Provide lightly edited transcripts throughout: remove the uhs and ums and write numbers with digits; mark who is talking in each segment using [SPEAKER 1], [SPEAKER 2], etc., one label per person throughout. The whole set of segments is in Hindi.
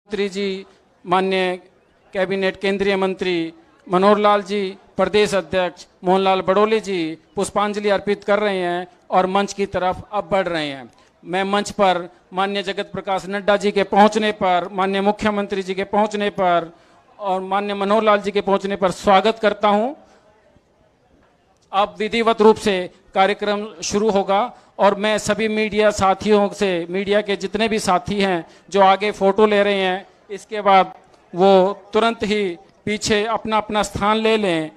[SPEAKER 1] मंत्री जी, माननीय कैबिनेट केंद्रीय मंत्री मनोहर लाल जी, प्रदेश अध्यक्ष मोहनलाल बड़ोले जी पुष्पांजलि अर्पित कर रहे हैं और मंच की तरफ अब बढ़ रहे हैं। मैं मंच पर माननीय जगत प्रकाश नड्डा जी के पहुंचने पर, माननीय मुख्यमंत्री जी के पहुंचने पर और माननीय मनोहर लाल जी के पहुंचने पर स्वागत करता हूं। अब विधिवत रूप से कार्यक्रम शुरू होगा और मैं सभी मीडिया साथियों से, मीडिया के जितने भी साथी हैं जो आगे फोटो ले रहे हैं, इसके बाद वो तुरंत ही पीछे अपना अपना स्थान ले लें।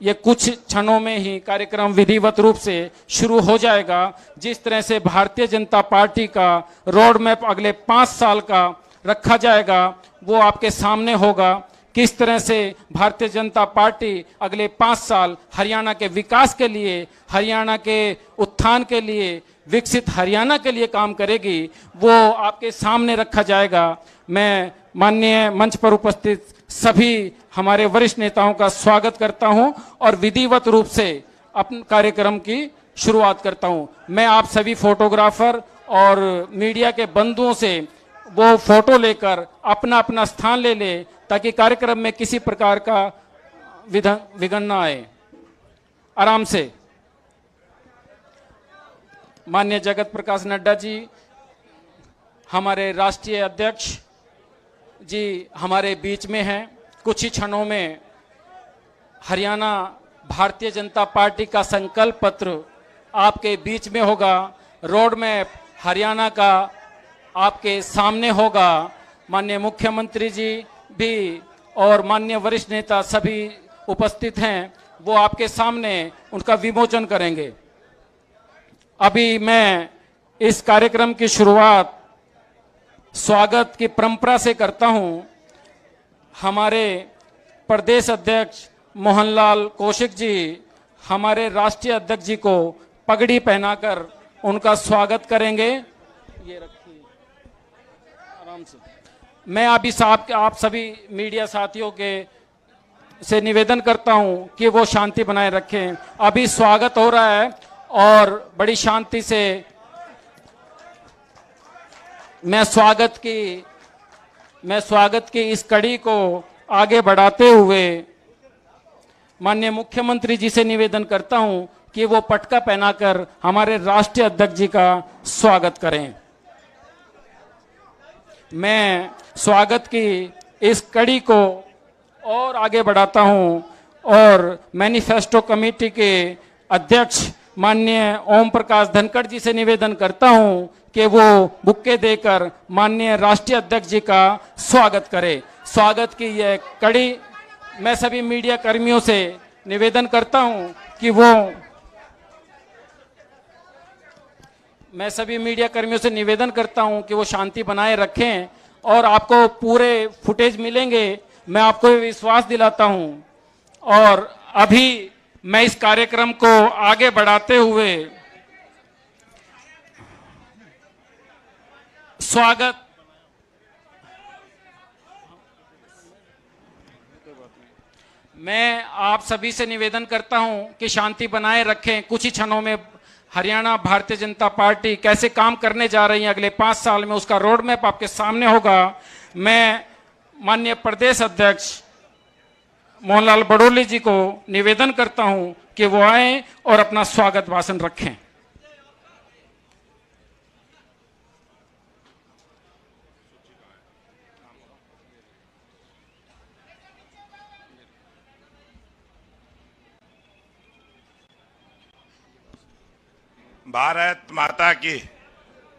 [SPEAKER 1] ये कुछ क्षणों में ही कार्यक्रम विधिवत रूप से शुरू हो जाएगा। जिस तरह से भारतीय जनता पार्टी का रोड मैप अगले 5 साल का रखा जाएगा वो आपके सामने होगा। किस तरह से भारतीय जनता पार्टी अगले 5 साल हरियाणा के विकास के लिए, हरियाणा के उत्थान के लिए, विकसित हरियाणा के लिए काम करेगी, वो आपके सामने रखा जाएगा। मैं माननीय मंच पर उपस्थित सभी हमारे वरिष्ठ नेताओं का स्वागत करता हूं और विधिवत रूप से अपने कार्यक्रम की शुरुआत करता हूं। मैं आप सभी फोटोग्राफर और मीडिया के बंधुओं से वो फोटो लेकर अपना अपना स्थान ले ले ताकि कार्यक्रम में किसी प्रकार का विघ्न न आए। आराम से। माननीय जगत प्रकाश नड्डा जी, हमारे राष्ट्रीय अध्यक्ष जी हमारे बीच में हैं। कुछ ही क्षणों में हरियाणा भारतीय जनता पार्टी का संकल्प पत्र आपके बीच में होगा। रोड मैप हरियाणा का आपके सामने होगा। माननीय मुख्यमंत्री जी भी और माननीय वरिष्ठ नेता सभी उपस्थित हैं, वो आपके सामने उनका विमोचन करेंगे। अभी मैं इस कार्यक्रम की शुरुआत स्वागत की परंपरा से करता हूं। हमारे प्रदेश अध्यक्ष मोहनलाल कौशिक जी हमारे राष्ट्रीय अध्यक्ष जी को पगड़ी पहनाकर उनका स्वागत करेंगे। ये रखिए आराम से। मैं अभी आप सभी मीडिया साथियों के से निवेदन करता हूं कि वो शांति बनाए रखें। अभी स्वागत हो रहा है और बड़ी शांति से मैं स्वागत की इस कड़ी को आगे बढ़ाते हुए माननीय मुख्यमंत्री जी से निवेदन करता हूं कि वो पटका पहनाकर हमारे राष्ट्रीय अध्यक्ष जी का स्वागत करें। मैं स्वागत की इस कड़ी को और आगे बढ़ाता हूं और मैनिफेस्टो कमेटी के अध्यक्ष माननीय ओम प्रकाश धनखड़ जी से निवेदन करता हूं कि वो बुक्के देकर माननीय राष्ट्रीय अध्यक्ष जी का स्वागत करें। स्वागत की यह कड़ी मैं सभी मीडिया कर्मियों से निवेदन करता हूं कि वो शांति बनाए रखें और आपको पूरे फुटेज मिलेंगे, मैं आपको विश्वास दिलाता हूं। और अभी मैं इस कार्यक्रम को आगे बढ़ाते हुए मैं आप सभी से निवेदन करता हूं कि शांति बनाए रखें। कुछ ही क्षणों में हरियाणा भारतीय जनता पार्टी कैसे काम करने जा रही है अगले 5 साल में, उसका रोड मैप आपके सामने होगा। मैं माननीय प्रदेश अध्यक्ष मोहनलाल बड़ोले जी को निवेदन करता हूं कि वो आए और अपना स्वागत भाषण रखें।
[SPEAKER 2] भारत माता की।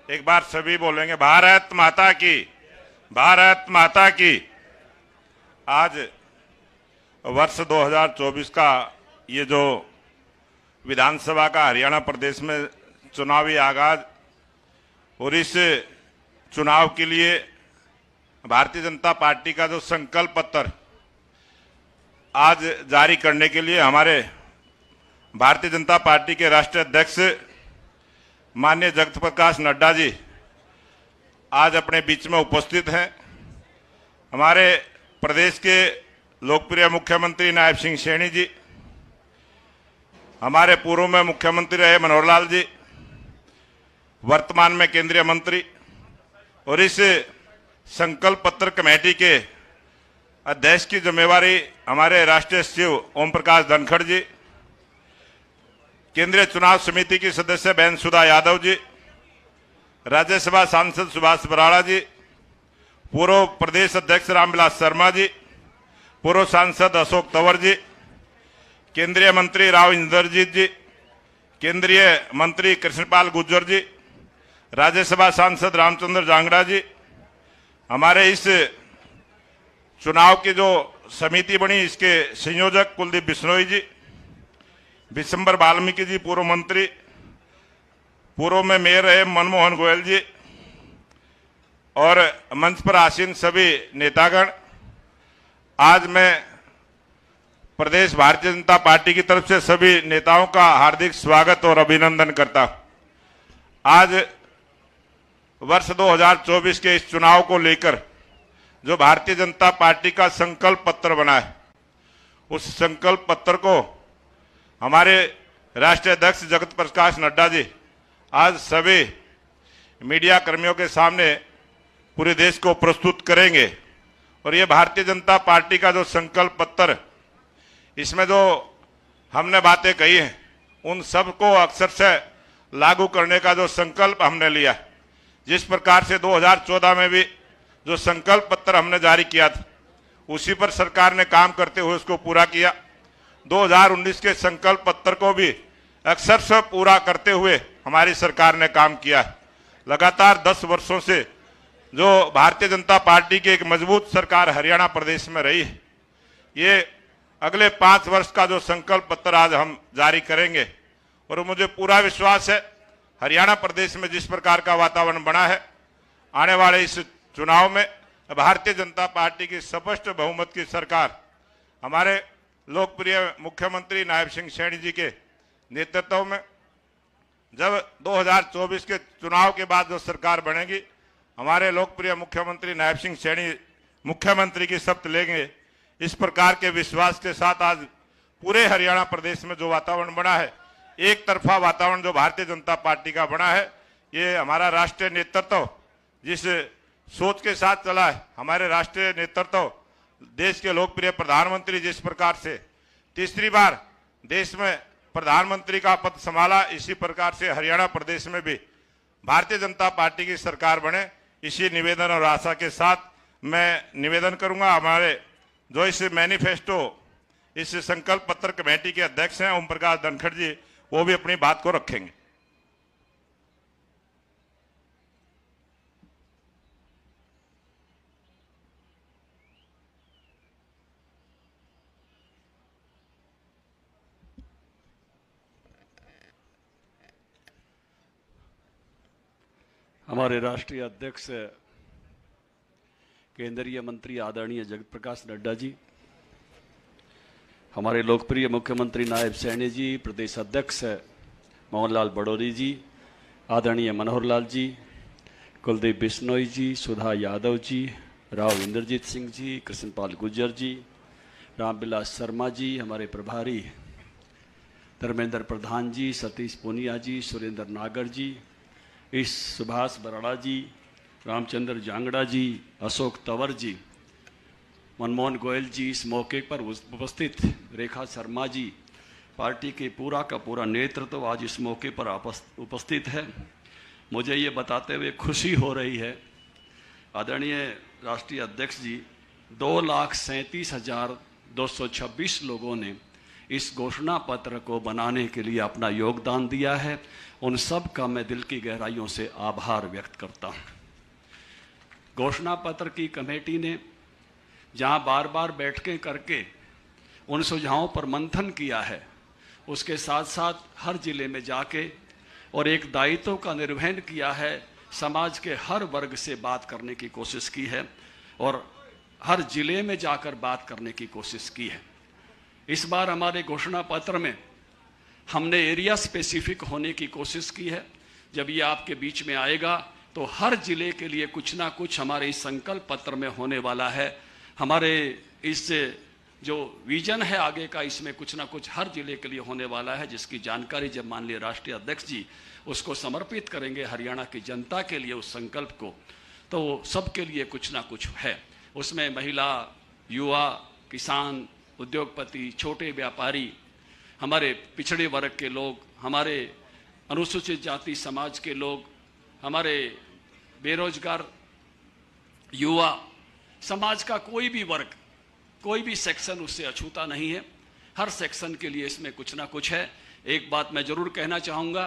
[SPEAKER 2] एक बार सभी बोलेंगे भारत माता की, भारत माता की। आज वर्ष 2024 का ये जो विधानसभा का हरियाणा प्रदेश में चुनावी आगाज और इस चुनाव के लिए भारतीय जनता पार्टी का जो संकल्प पत्र आज जारी करने के लिए हमारे भारतीय जनता पार्टी के राष्ट्रीय अध्यक्ष माननीय जगत प्रकाश नड्डा जी आज अपने बीच में उपस्थित हैं। हमारे प्रदेश के लोकप्रिय मुख्यमंत्री नायब सिंह सैनी जी, हमारे पूर्व में मुख्यमंत्री रहे मनोहर लाल जी, वर्तमान में केंद्रीय मंत्री और इस संकल्प पत्र कमेटी के अध्यक्ष की जिम्मेवारी हमारे राष्ट्रीय सचिव ओम प्रकाश धनखड़ जी, केंद्रीय चुनाव समिति की सदस्य बहन सुधा यादव जी, राज्यसभा सांसद सुभाष बराड़ा जी, पूर्व प्रदेश अध्यक्ष रामविलास शर्मा जी, पूर्व सांसद अशोक तंवर जी, केंद्रीय मंत्री राव इंद्रजीत जी, केंद्रीय मंत्री कृष्णपाल गुर्जर जी, राज्यसभा सांसद रामचंद्र जांगड़ा जी, हमारे इस चुनाव की जो समिति बनी इसके संयोजक कुलदीप बिश्नोई जी, विशंबर वाल्मीकि जी पूर्व मंत्री, पूर्व में मेयर रहे मनमोहन गोयल जी और मंच पर आसीन सभी नेतागण, आज मैं प्रदेश भारतीय जनता पार्टी की तरफ से सभी नेताओं का हार्दिक स्वागत और अभिनंदन करता हूं। आज वर्ष 2024 के इस चुनाव को लेकर जो भारतीय जनता पार्टी का संकल्प पत्र बना है, उस संकल्प पत्र को हमारे राष्ट्रीय अध्यक्ष जगत प्रकाश नड्डा जी आज सभी मीडिया कर्मियों के सामने पूरे देश को प्रस्तुत करेंगे। और ये भारतीय जनता पार्टी का जो संकल्प पत्र, इसमें जो हमने बातें कही हैं उन सब को अक्षर से लागू करने का जो संकल्प हमने लिया, जिस प्रकार से 2014 में भी जो संकल्प पत्र हमने जारी किया था उसी पर सरकार ने काम करते हुए उसको पूरा किया। 2019 के संकल्प पत्र को भी अक्षर से पूरा करते हुए हमारी सरकार ने काम किया है। लगातार 10 वर्षों से जो भारतीय जनता पार्टी की एक मजबूत सरकार हरियाणा प्रदेश में रही है, ये अगले 5 वर्ष का जो संकल्प पत्र आज हम जारी करेंगे। और मुझे पूरा विश्वास है हरियाणा प्रदेश में जिस प्रकार का वातावरण बना है, आने वाले इस चुनाव में भारतीय जनता पार्टी की स्पष्ट बहुमत की सरकार हमारे लोकप्रिय मुख्यमंत्री नायब सिंह सैनी जी के नेतृत्व में, जब 2024 के चुनाव के बाद जो सरकार बनेगी, हमारे लोकप्रिय मुख्यमंत्री नायब सिंह सैनी मुख्यमंत्री की शपथ लेंगे। इस प्रकार के विश्वास के साथ आज पूरे हरियाणा प्रदेश में जो वातावरण बना है, एक तरफा वातावरण जो भारतीय जनता पार्टी का बना है, ये हमारा राष्ट्रीय नेतृत्व जिस सोच के साथ चला है, हमारे राष्ट्रीय नेतृत्व देश के लोकप्रिय प्रधानमंत्री जिस प्रकार से तीसरी बार देश में प्रधानमंत्री का पद संभाला, इसी प्रकार से हरियाणा प्रदेश में भी भारतीय जनता पार्टी की सरकार बने, इसी निवेदन और आशा के साथ मैं निवेदन करूंगा। हमारे जो इस मैनिफेस्टो, इस संकल्प पत्र कमेटी के अध्यक्ष हैं ओम प्रकाश धनखड़ जी, वो भी अपनी बात को रखेंगे।
[SPEAKER 3] हमारे राष्ट्रीय अध्यक्ष केंद्रीय मंत्री आदरणीय जगत प्रकाश नड्डा जी, हमारे लोकप्रिय मुख्यमंत्री नायब सैनी जी, प्रदेश अध्यक्ष मोहनलाल बड़ौरी जी, आदरणीय मनोहर लाल जी, कुलदीप बिश्नोई जी, सुधा यादव जी, राव इंद्रजीत सिंह जी, कृष्णपाल गुर्जर जी, रामविलास शर्मा जी, हमारे प्रभारी धर्मेंद्र प्रधान जी, सतीश पूनिया जी, सुरेंद्र नागर जी, इस सुभाष बराड़ा जी, रामचंद्र जांगड़ा जी, अशोक तंवर जी, मनमोहन गोयल जी, इस मौके पर उपस्थित रेखा शर्मा जी, पार्टी के पूरा का पूरा नेतृत्व आज इस मौके पर उपस्थित है। मुझे ये बताते हुए खुशी हो रही है, आदरणीय राष्ट्रीय अध्यक्ष जी, 2,37,226 लोगों ने इस घोषणा पत्र को बनाने के लिए अपना योगदान दिया है। उन सब का मैं दिल की गहराइयों से आभार व्यक्त करता हूँ। घोषणा पत्र की कमेटी ने जहाँ बार बार बैठकें करके उन सुझावों पर मंथन किया है, उसके साथ साथ हर जिले में जाके और एक दायित्व का निर्वहन किया है, समाज के हर वर्ग से बात करने की कोशिश की है और हर जिले में जाकर बात करने की कोशिश की है। इस बार हमारे घोषणा पत्र में हमने एरिया स्पेसिफिक होने की कोशिश की है। जब ये आपके बीच में आएगा तो हर जिले के लिए कुछ ना कुछ हमारे इस संकल्प पत्र में होने वाला है। हमारे इस जो विजन है आगे का, इसमें कुछ ना कुछ हर जिले के लिए होने वाला है, जिसकी जानकारी जब माननीय राष्ट्रीय अध्यक्ष जी उसको समर्पित करेंगे हरियाणा की जनता के लिए उस संकल्प को, तो सबके लिए कुछ ना कुछ है। उसमें महिला, युवा, किसान, उद्योगपति, छोटे व्यापारी, हमारे पिछड़े वर्ग के लोग, हमारे अनुसूचित जाति समाज के लोग, हमारे बेरोजगार युवा, समाज का कोई भी वर्ग, कोई भी सेक्शन उससे अछूता नहीं है। हर सेक्शन के लिए इसमें कुछ ना कुछ है। एक बात मैं जरूर कहना चाहूँगा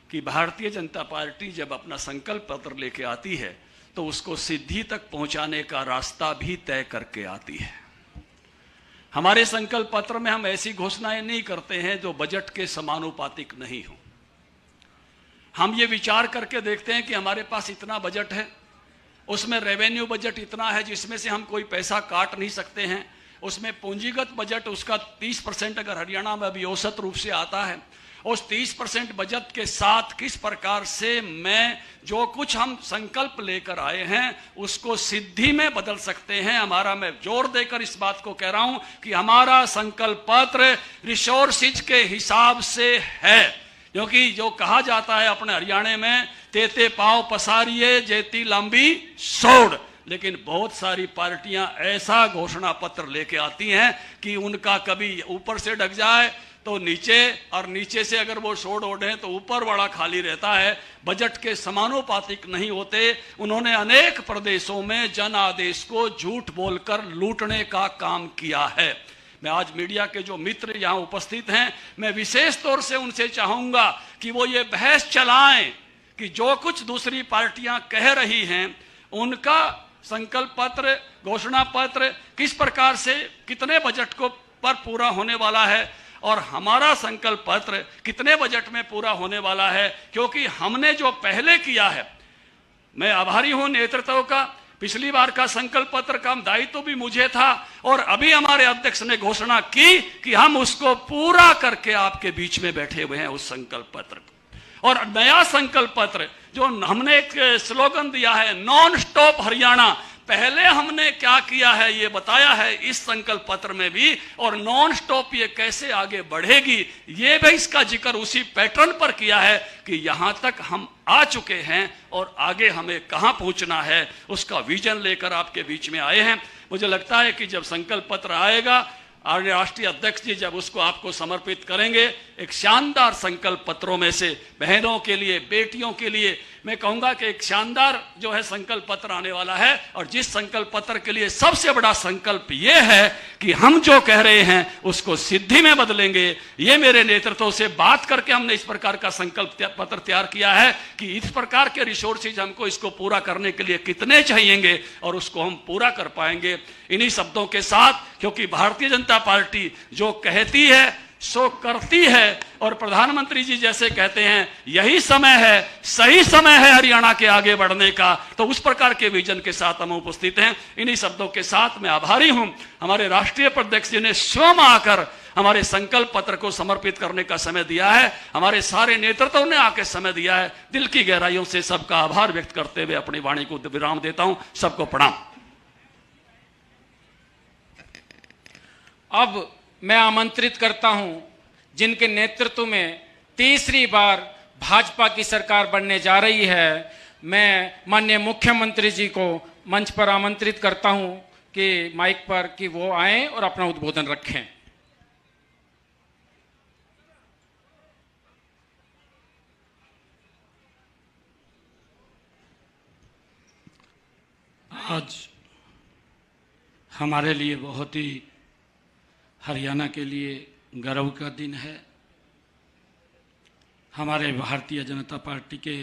[SPEAKER 3] कि भारतीय जनता पार्टी जब अपना संकल्प पत्र लेके आती है तो उसको सिद्धि तक पहुंचाने का रास्ता भी तय करके आती है। हमारे संकल्प पत्र में हम ऐसी घोषणाएं नहीं करते हैं जो बजट के समानुपातिक नहीं हो। हम ये विचार करके देखते हैं कि हमारे पास इतना बजट है, उसमें रेवेन्यू बजट इतना है जिसमें से हम कोई पैसा काट नहीं सकते हैं, उसमें पूंजीगत बजट उसका 30% अगर हरियाणा में अभी औसत रूप से आता है, उस 30% बजट के साथ किस प्रकार से मैं जो कुछ हम संकल्प लेकर आए हैं उसको सिद्धि में बदल सकते हैं। हमारा, मैं जोर देकर इस बात को कह रहा हूं कि हमारा संकल्प पत्र रिसोर्सेज के हिसाब से है, क्योंकि जो कहा जाता है अपने हरियाणा में, तेते पाव पसारिये जेती लंबी सोड़, लेकिन बहुत सारी पार्टियां ऐसा घोषणा पत्र लेके आती हैं कि उनका कभी ऊपर से ढक जाए तो नीचे, और नीचे से अगर वो सोड़ ओढ़े तो ऊपर बड़ा खाली रहता है, बजट के समानुपातिक नहीं होते। उन्होंने अनेक प्रदेशों में जन आदेश को झूठ बोलकर लूटने का काम किया है। मैं आज मीडिया के जो मित्र यहाँ उपस्थित हैं, मैं विशेष तौर से उनसे चाहूंगा कि वो ये बहस चलाएं कि जो कुछ दूसरी पार्टियां कह रही हैं उनका संकल्प पत्र, घोषणा पत्र किस प्रकार से कितने बजट को पर पूरा होने वाला है और हमारा संकल्प पत्र कितने बजट में पूरा होने वाला है। क्योंकि हमने जो पहले किया है, मैं आभारी हूं नेतृत्व का। पिछली बार का संकल्प पत्र का दायित्व भी मुझे था और अभी हमारे अध्यक्ष ने घोषणा की कि हम उसको पूरा करके आपके बीच में बैठे हुए हैं उस संकल्प पत्र को। और नया संकल्प पत्र जो हमने एक स्लोगन दिया है, नॉन स्टॉप हरियाणा, पहले हमने क्या किया है ये बताया है इस संकल्प पत्र में भी, और नॉन स्टॉप ये कैसे आगे बढ़ेगी ये भी इसका जिक्र उसी पैटर्न पर किया है कि यहां तक हम आ चुके हैं और आगे हमें कहां पहुंचना है उसका विजन लेकर आपके बीच में आए हैं। मुझे लगता है कि जब संकल्प पत्र आएगा, राष्ट्रीय अध्यक्ष जी जब उसको आपको समर्पित करेंगे, एक शानदार संकल्प पत्रों में से बहनों के लिए, बेटियों के लिए मैं कहूंगा कि एक शानदार जो है संकल्प पत्र आने वाला है। और जिस संकल्प पत्र के लिए सबसे बड़ा संकल्प यह है कि हम जो कह रहे हैं उसको सिद्धि में बदलेंगे। ये मेरे नेतृत्व से बात करके हमने इस प्रकार का संकल्प पत्र तैयार किया है कि इस प्रकार के रिसोर्सेज हमको इसको पूरा करने के लिए कितने चाहिएंगे और उसको हम पूरा कर पाएंगे। इन्हीं शब्दों के साथ, क्योंकि भारतीय जनता पार्टी जो कहती है सो करती है, और प्रधानमंत्री जी जैसे कहते हैं यही समय है, सही समय है हरियाणा के आगे बढ़ने का, तो उस प्रकार के विजन के साथ हम उपस्थित हैं। इन्हीं शब्दों के साथ मैं आभारी हूं हमारे राष्ट्रीय अध्यक्ष जी ने स्वयं आकर हमारे संकल्प पत्र को समर्पित करने का समय दिया है, हमारे सारे नेतृत्व ने आकर समय दिया है। दिल की गहराइयों से सबका आभार व्यक्त करते हुए अपनी वाणी को विराम देता हूं। सबको प्रणाम।
[SPEAKER 1] अब मैं आमंत्रित करता हूं जिनके नेतृत्व में तीसरी बार भाजपा की सरकार बनने जा रही है, मैं माननीय मुख्यमंत्री जी को मंच पर आमंत्रित करता हूं कि माइक पर कि वो आएं और अपना उद्बोधन रखें।
[SPEAKER 4] आज हमारे लिए बहुत ही, हरियाणा के लिए गर्व का दिन है। हमारे भारतीय जनता पार्टी के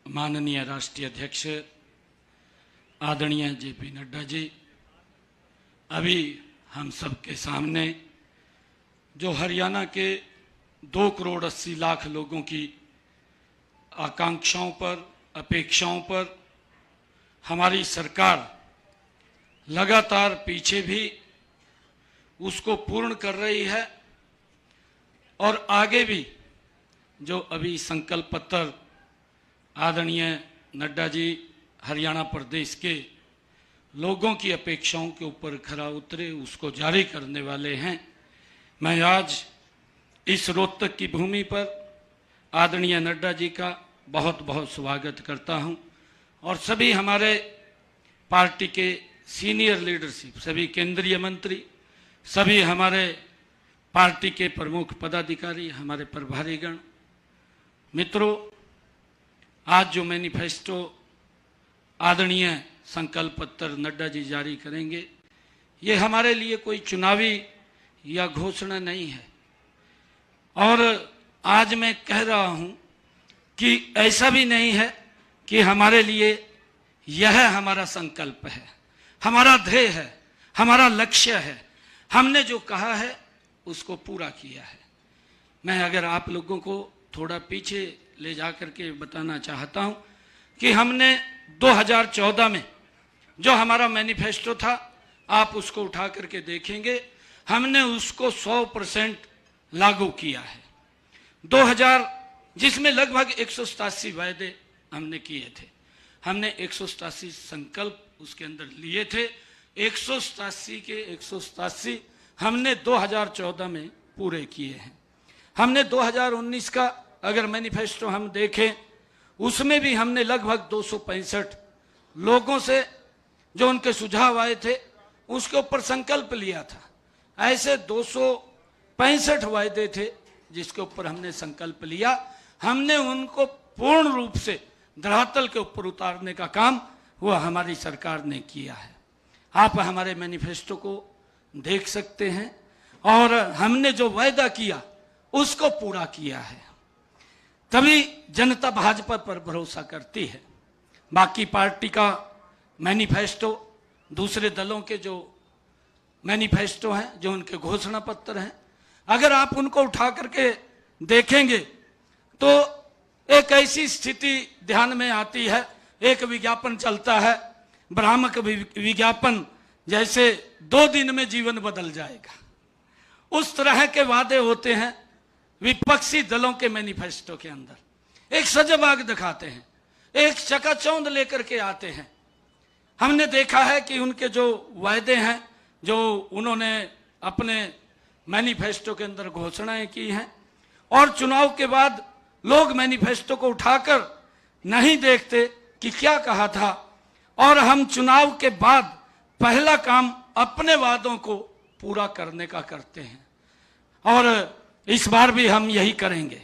[SPEAKER 4] माननीय राष्ट्रीय अध्यक्ष आदरणीय जेपी नड्डा जी अभी हम सबके सामने जो हरियाणा के 2 करोड़ 80 लाख लोगों की आकांक्षाओं पर, अपेक्षाओं पर हमारी सरकार लगातार पीछे भी उसको पूर्ण कर रही है, और आगे भी जो अभी संकल्प पत्र आदरणीय नड्डा जी हरियाणा प्रदेश के लोगों की अपेक्षाओं के ऊपर खरा उतरे, उसको जारी करने वाले हैं। मैं आज इस रोहतक की भूमि पर आदरणीय नड्डा जी का बहुत बहुत स्वागत करता हूं और सभी हमारे पार्टी के सीनियर लीडरशिप, सभी केंद्रीय मंत्री, सभी हमारे पार्टी के प्रमुख पदाधिकारी, हमारे प्रभारीगण, मित्रों, आज जो मैनिफेस्टो आदरणीय संकल्प पत्र नड्डा जी जारी करेंगे, ये हमारे लिए कोई चुनावी या घोषणा नहीं है। और आज मैं कह रहा हूं कि ऐसा भी नहीं है कि हमारे लिए यह हमारा संकल्प है, हमारा ध्येय है, हमारा लक्ष्य है। हमने जो कहा है उसको पूरा किया है। मैं अगर आप लोगों को थोड़ा पीछे ले जा करके बताना चाहता हूं कि हमने 2014 में जो हमारा मैनिफेस्टो था, आप उसको उठा करके देखेंगे, हमने उसको 100% लागू किया है। 2000 जिसमें लगभग 187 वायदे हमने किए थे, हमने 187 संकल्प उसके अंदर लिए थे। 187 के 187 हमने 2014 में पूरे किए हैं। हमने 2019 का अगर मैनिफेस्टो हम देखें, उसमें भी हमने लगभग 265 लोगों से जो उनके सुझाव आए थे उसके ऊपर संकल्प लिया था। ऐसे 265 वायदे थे जिसके ऊपर हमने संकल्प लिया। हमने उनको पूर्ण रूप से धरातल के ऊपर उतारने का काम वह हमारी सरकार ने किया है। आप हमारे मैनिफेस्टो को देख सकते हैं और हमने जो वायदा किया उसको पूरा किया है। तभी जनता भाजपा पर भरोसा करती है। बाकी पार्टी का मैनिफेस्टो, दूसरे दलों के जो मैनिफेस्टो हैं, जो उनके घोषणा पत्र हैं, अगर आप उनको उठा करके देखेंगे तो एक ऐसी स्थिति ध्यान में आती है। एक विज्ञापन चलता है, भ्रामक विज्ञापन, जैसे 2 दिन में जीवन बदल जाएगा। उस तरह के वादे होते हैं विपक्षी दलों के मैनिफेस्टो के अंदर। एक सजबाग दिखाते हैं, एक चकाचौंध लेकर के आते हैं। हमने देखा है कि उनके जो वायदे हैं, जो उन्होंने अपने मैनिफेस्टो के अंदर घोषणाएं की हैं, और चुनाव के बाद लोग मैनिफेस्टो को उठाकर नहीं देखते कि क्या कहा था, और हम चुनाव के बाद पहला काम अपने वादों को पूरा करने का करते हैं। और इस बार भी हम यही करेंगे।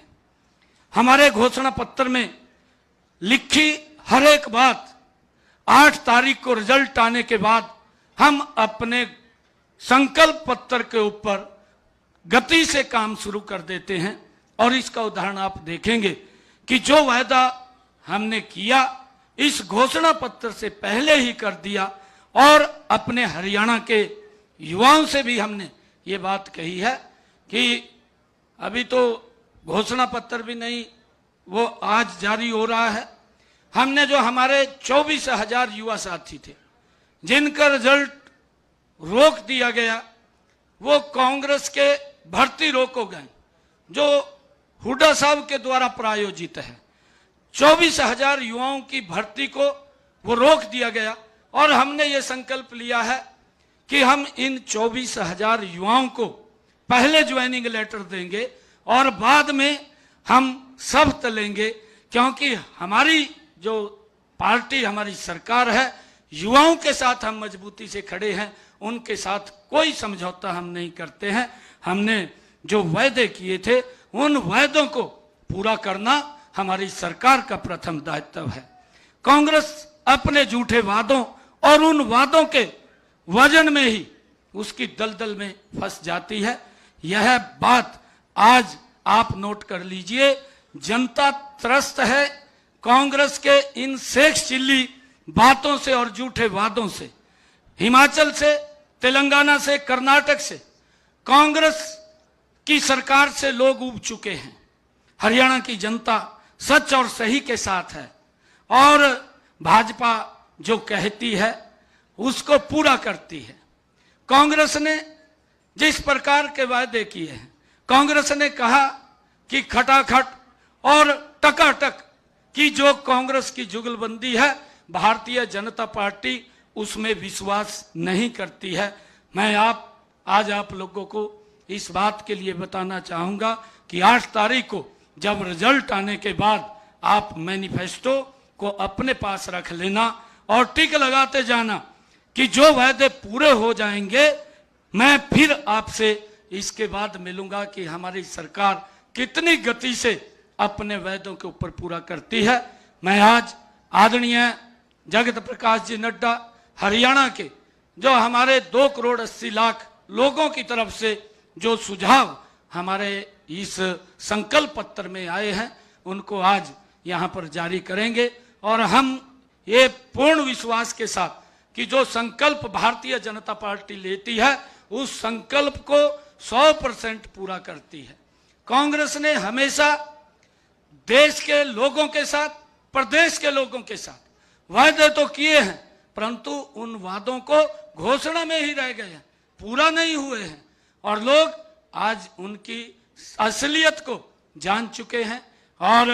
[SPEAKER 4] हमारे घोषणा पत्र में लिखी हर एक बात 8 तारीख को रिजल्ट आने के बाद हम अपने संकल्प पत्र के ऊपर गति से काम शुरू कर देते हैं। और इसका उदाहरण आप देखेंगे कि जो वायदा हमने किया इस घोषणा पत्र से पहले ही कर दिया। और अपने हरियाणा के युवाओं से भी हमने ये बात कही है कि अभी तो घोषणा पत्र भी नहीं, वो आज जारी हो रहा है। हमने जो हमारे 24,000 युवा साथी थे जिनका रिजल्ट रोक दिया गया, वो कांग्रेस के भर्ती रोको गए जो हुड्डा साहब के द्वारा प्रायोजित है। 24,000 युवाओं की भर्ती को वो रोक दिया गया। और हमने ये संकल्प लिया है कि हम इन 24,000 युवाओं को पहले ज्वाइनिंग लेटर देंगे और बाद में हम शपथ लेंगे, क्योंकि हमारी जो पार्टी, हमारी सरकार है, युवाओं के साथ हम मजबूती से खड़े हैं। उनके साथ कोई समझौता हम नहीं करते हैं। हमने जो वायदे किए थे उन वायदों को पूरा करना हमारी सरकार का प्रथम दायित्व है। कांग्रेस अपने झूठे वादों और उन वादों के वजन में ही उसकी दलदल में फंस जाती है। यह बात आज आप नोट कर लीजिए। जनता त्रस्त है कांग्रेस के इन सेक्स चिल्ली बातों से और झूठे वादों से। हिमाचल से, तेलंगाना से, कर्नाटक से कांग्रेस की सरकार से लोग ऊब चुके हैं। हरियाणा की जनता सच और सही के साथ है और भाजपा जो कहती है उसको पूरा करती है। कांग्रेस ने जिस प्रकार के वायदे किए हैं, कांग्रेस ने कहा कि खटाखट और टकाटक की जो कांग्रेस की जुगलबंदी है, भारतीय जनता पार्टी उसमें विश्वास नहीं करती है। मैं आज आप लोगों को इस बात के लिए बताना चाहूंगा कि 8 तारीख को जब रिजल्ट आने के बाद आप मैनिफेस्टो को अपने पास रख लेना और टिक लगाते जाना कि जो वायदे पूरे हो जाएंगे मैं फिर आपसे इसके बाद मिलूंगा कि हमारी सरकार कितनी गति से अपने वायदों के ऊपर पूरा करती है। मैं आज आदरणीय जगत प्रकाश जी नड्डा हरियाणा के जो हमारे 2 करोड़ 80 लाख लोगों की तरफ से जो सुझाव हमारे इस संकल्प पत्र में आए हैं उनको आज यहाँ पर जारी करेंगे और हम ये पूर्ण विश्वास के साथ कि जो संकल्प भारतीय जनता पार्टी लेती है उस संकल्प को 100% पूरा करती है। कांग्रेस ने हमेशा देश के लोगों के साथ, प्रदेश के लोगों के साथ वायदे तो किए हैं परंतु उन वादों को घोषणा में ही रह गए हैं, पूरा नहीं हुए हैं और लोग आज उनकी असलियत को जान चुके हैं। और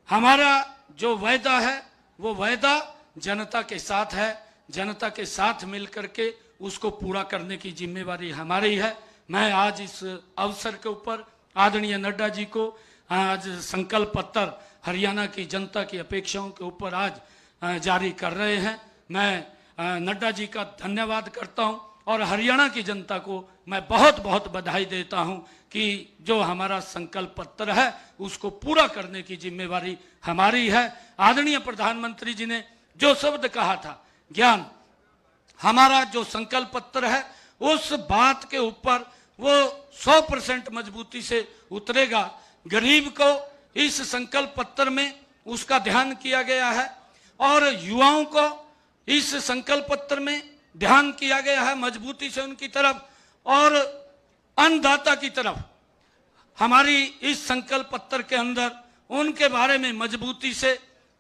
[SPEAKER 4] हमारा जो वायदा है वो वायदा जनता के साथ है, जनता के साथ मिलकर के उसको पूरा करने की जिम्मेवारी हमारी है। मैं आज इस अवसर के ऊपर आदरणीय नड्डा जी को आज संकल्प पत्र हरियाणा की जनता की अपेक्षाओं के ऊपर आज जारी कर रहे हैं। मैं नड्डा जी का धन्यवाद करता हूं और हरियाणा की जनता को मैं बहुत बहुत बधाई देता हूं कि जो हमारा संकल्प पत्र है उसको पूरा करने की जिम्मेवारी हमारी है। आदरणीय प्रधानमंत्री जी ने जो शब्द कहा था ज्ञान, हमारा जो संकल्प पत्र है उस बात के ऊपर वो 100% मजबूती से उतरेगा। गरीब को इस संकल्प पत्र में उसका ध्यान किया गया है और युवाओं को इस संकल्प पत्र में ध्यान किया गया है मजबूती से उनकी तरफ और अन्नदाता की तरफ हमारी इस संकल्प पत्र के अंदर उनके बारे में मजबूती से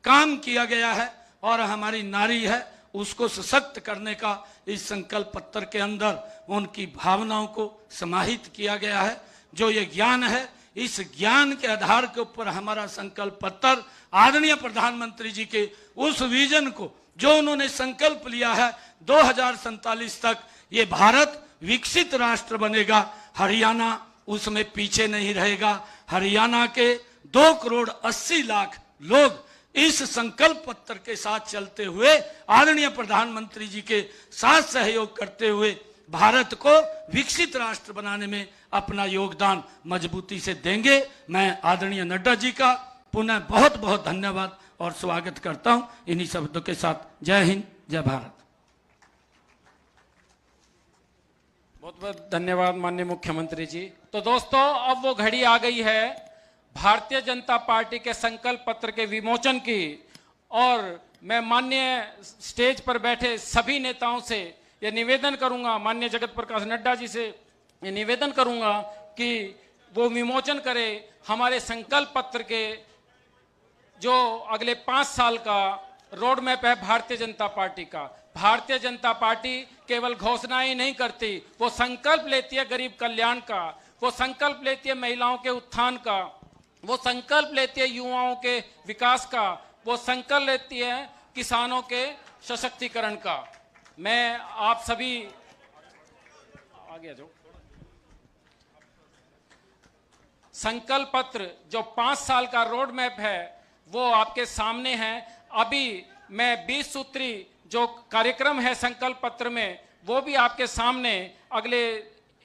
[SPEAKER 4] काम किया गया है और हमारी नारी है उसको सशक्त करने का इस संकल्प पत्र के अंदर उनकी भावनाओं को समाहित किया गया है। जो ये ज्ञान है इस ज्ञान के आधार के ऊपर हमारा संकल्प पत्र आदरणीय प्रधानमंत्री जी के उस विजन को जो उन्होंने संकल्प लिया है 2047 तक ये भारत विकसित राष्ट्र बनेगा, हरियाणा उसमें पीछे नहीं रहेगा। हरियाणा के 2 करोड़ 80 लाख लोग इस संकल्प पत्र के साथ चलते हुए आदरणीय प्रधानमंत्री जी के साथ सहयोग करते हुए भारत को विकसित राष्ट्र बनाने में अपना योगदान मजबूती से देंगे। मैं आदरणीय नड्डा जी का पुनः बहुत बहुत धन्यवाद और स्वागत करता हूं। इन्हीं शब्दों के साथ जय हिंद, जय भारत।
[SPEAKER 1] बहुत बहुत धन्यवाद माननीय मुख्यमंत्री जी। तो दोस्तों अब वो घड़ी आ गई है भारतीय जनता पार्टी के संकल्प पत्र के विमोचन की और मैं माननीय स्टेज पर बैठे सभी नेताओं से यह निवेदन करूंगा, माननीय जगत प्रकाश नड्डा जी से ये निवेदन करूंगा कि वो विमोचन करे हमारे संकल्प पत्र के जो अगले 5 साल का रोड मैप है भारतीय जनता पार्टी का। भारतीय जनता पार्टी केवल घोषणाएं नहीं करती, वो संकल्प लेती है गरीब कल्याण का, वो संकल्प लेती है महिलाओं के उत्थान का, वो संकल्प लेती है युवाओं के विकास का, वो संकल्प लेती है किसानों के सशक्तिकरण का। मैं आप सभी आगे जो संकल्प पत्र जो 5 साल का रोड मैप है वो आपके सामने है। अभी मैं 20 सूत्री जो कार्यक्रम है संकल्प पत्र में वो भी आपके सामने अगले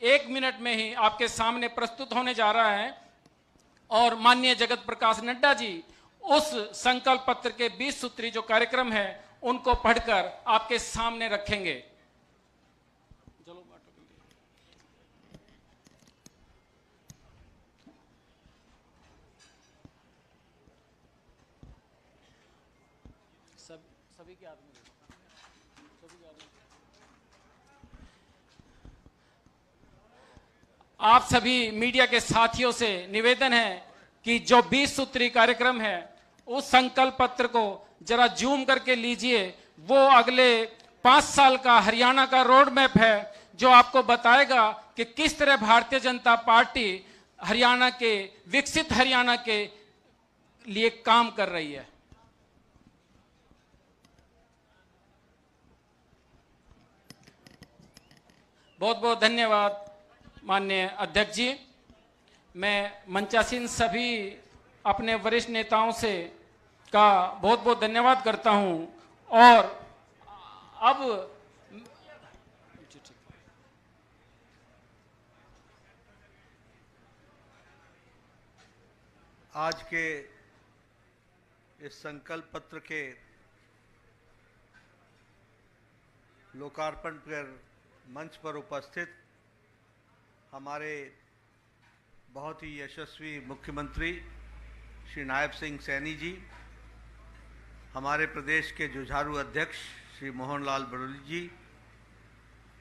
[SPEAKER 1] 1 मिनट में ही आपके सामने प्रस्तुत होने जा रहा है और माननीय जगत प्रकाश नड्डा जी उस संकल्प पत्र के 20 सूत्री जो कार्यक्रम है उनको पढ़कर आपके सामने रखेंगे। सभी के आदमी आप सभी मीडिया के साथियों से निवेदन है कि जो 20 सूत्री कार्यक्रम है उस संकल्प पत्र को जरा जूम करके लीजिए। वो अगले 5 साल का हरियाणा का रोड मैप है जो आपको बताएगा कि किस तरह भारतीय जनता पार्टी हरियाणा के विकसित हरियाणा के लिए काम कर रही है। बहुत बहुत धन्यवाद माननीय अध्यक्ष जी। मैं मंचासीन सभी अपने वरिष्ठ नेताओं से का बहुत बहुत धन्यवाद करता हूं। और अब
[SPEAKER 5] आज के इस संकल्प पत्र के लोकार्पण पर मंच पर उपस्थित हमारे बहुत ही यशस्वी मुख्यमंत्री श्री नायब सिंह सैनी जी, हमारे प्रदेश के जुझारू अध्यक्ष श्री मोहन लाल बड़ोली जी,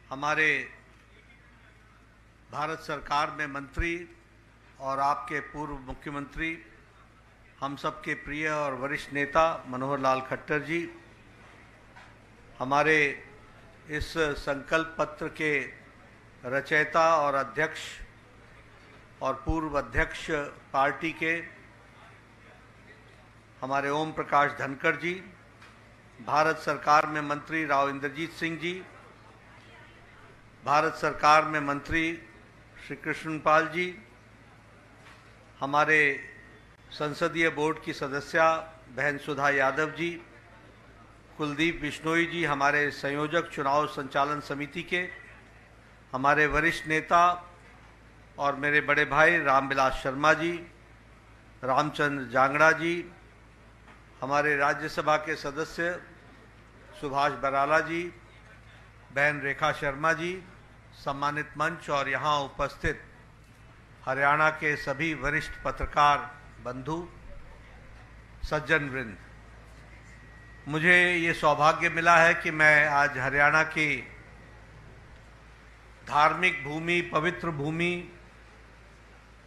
[SPEAKER 5] हमारे भारत सरकार में मंत्री और आपके पूर्व मुख्यमंत्री, हम सबके प्रिय और वरिष्ठ नेता मनोहर लाल खट्टर जी, हमारे इस संकल्प पत्र के रचयिता और अध्यक्ष और पूर्व अध्यक्ष पार्टी के हमारे ओम प्रकाश धनखड़ जी, भारत सरकार में मंत्री राव इंद्रजीत सिंह जी, भारत सरकार में मंत्री श्री कृष्णपाल जी, हमारे संसदीय बोर्ड की सदस्या बहन सुधा यादव जी, कुलदीप बिश्नोई जी, हमारे संयोजक चुनाव संचालन समिति के, हमारे वरिष्ठ नेता और मेरे बड़े भाई रामविलास शर्मा जी, रामचंद्र जांगड़ा जी, हमारे राज्यसभा के सदस्य सुभाष बराला जी, बहन रेखा शर्मा जी, सम्मानित मंच और यहाँ उपस्थित हरियाणा के सभी वरिष्ठ पत्रकार बंधु, सज्जन वृंद, मुझे ये सौभाग्य मिला है कि मैं आज हरियाणा की धार्मिक भूमि, पवित्र भूमि,